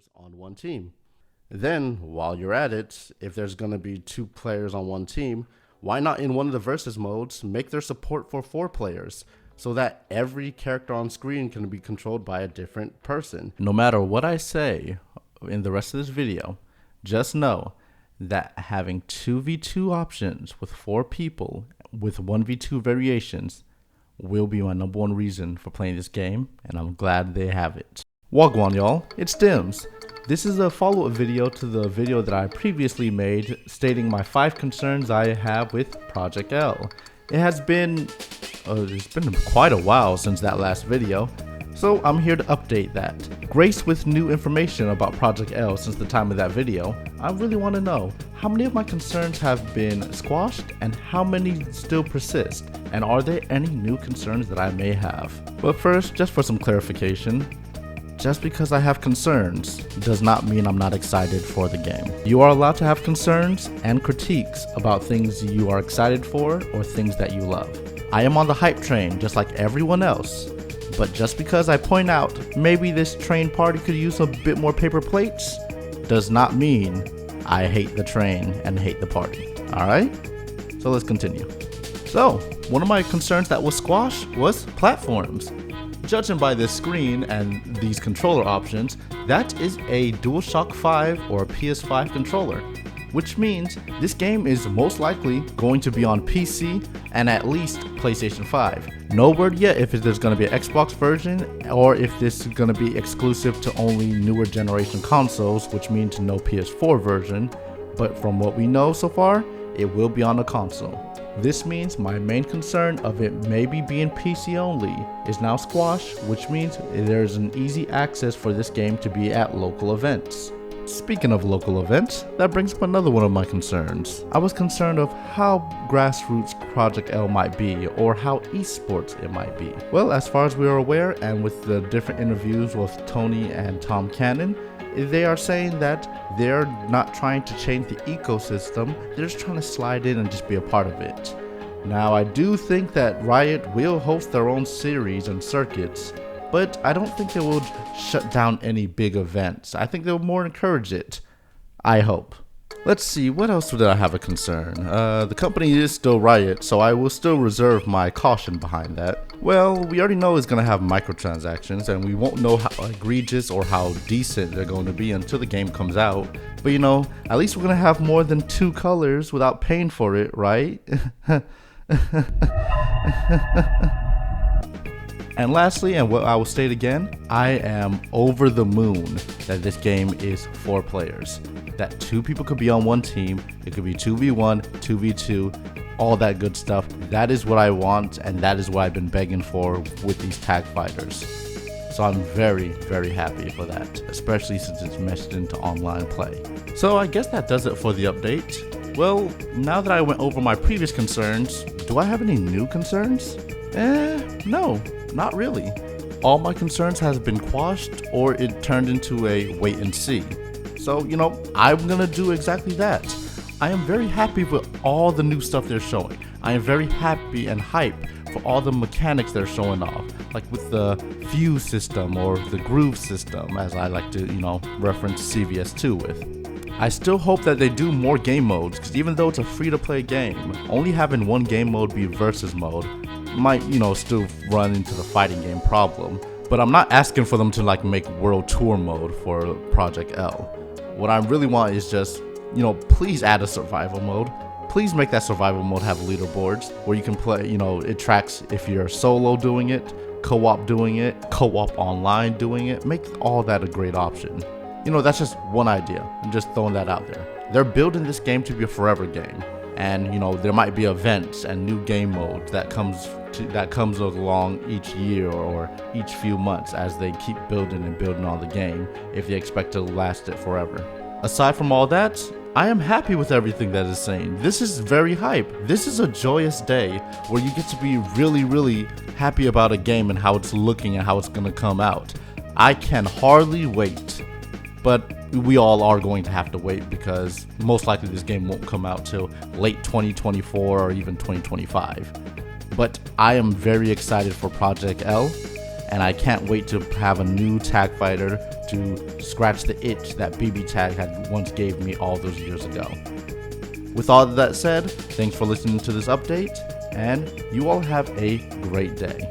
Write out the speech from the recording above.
players on one team. Then, while you're at it, if there's going to be 2 players on one team, why not in one of the versus modes make their support for 4 players so that every character on screen can be controlled by a different person? No matter what I say in the rest of this video, just know that having 2v2 options with 4 people with 1v2 variations will be my #1 reason for playing this game, and I'm glad they have it. Wagwan y'all, it's Dimz. This is a follow-up video to the video that I previously made stating my 5 concerns I have with Project L. It's been quite a while since that last video, so I'm here to update that. Graced with new information about Project L since the time of that video, I really want to know how many of my concerns have been squashed and how many still persist, and are there any new concerns that I may have. But first, just for some clarification, just because I have concerns does not mean I'm not excited for the game. You are allowed to have concerns and critiques about things you are excited for or things that you love. I am on the hype train just like everyone else, but just because I point out maybe this train party could use a bit more paper plates does not mean I hate the train and hate the party. Alright? So let's continue. So, one of my concerns that was squashed was platforms. Judging by this screen and these controller options, that is a DualShock 5 or a PS5 controller, which means this game is most likely going to be on PC and at least PlayStation 5. No word yet if there's going to be an Xbox version or if this is going to be exclusive to only newer generation consoles, which means no PS4 version, but from what we know so far, it will be on a console. This means my main concern of it maybe being PC only is now squashed, which means there's an easy access for this game to be at local events. Speaking of local events, that brings up another one of my concerns. I was concerned of how grassroots Project L might be or how esports it might be. Well, as far as we are aware, and with the different interviews with Tony and Tom Cannon, they are saying that they're not trying to change the ecosystem, they're just trying to slide in and just be a part of it. Now, I do think that Riot will host their own series and circuits, but I don't think they will shut down any big events. I think they'll more encourage it. I hope. Let's see, what else did I have a concern? The company is still Riot, so I will still reserve my caution behind that. Well, we already know it's going to have microtransactions, and we won't know how egregious or how decent they're going to be until the game comes out. But you know, at least we're going to have more than 2 colors without paying for it, right? And lastly, and what I will state again, I am over the moon that this game is 4 players. That 2 people could be on one team, it could be 2v1, 2v2, all that good stuff. That is what I want, and that is what I've been begging for with these tag fighters. So I'm very, very happy for that, especially since it's meshed into online play. So I guess that does it for the update. Well, now that I went over my previous concerns, do I have any new concerns? No, not really. All my concerns has been quashed or it turned into a wait and see. So, you know, I'm gonna do exactly that. I am very happy with all the new stuff they're showing. I am very happy and hyped for all the mechanics they're showing off, like with the fuse system or the groove system, as I like to, you know, reference CVS2 with. I still hope that they do more game modes, because even though it's a free-to-play game, only having one game mode be versus mode might, you know, still run into the fighting game problem. But I'm not asking for them to like make World Tour mode for Project L. What I really want is just, you know, please add a survival mode. Please make that survival mode have leaderboards where you can play, you know, it tracks if you're solo doing it, co-op doing it, co-op online doing it. Make all that a great option. You know, that's just one idea. I'm just throwing that out there. They're building this game to be a forever game. And, you know, there might be events and new game modes that comes along each year or each few months as they keep building and building on the game if they expect to last it forever. Aside from all that, I am happy with everything that is saying. This is very hype. This is a joyous day where you get to be really, really happy about a game and how it's looking and how it's going to come out. I can hardly wait. But we all are going to have to wait because most likely this game won't come out till late 2024 or even 2025. But I am very excited for Project L, and I can't wait to have a new tag fighter to scratch the itch that BB Tag had once gave me all those years ago. With all of that said, thanks for listening to this update, and you all have a great day.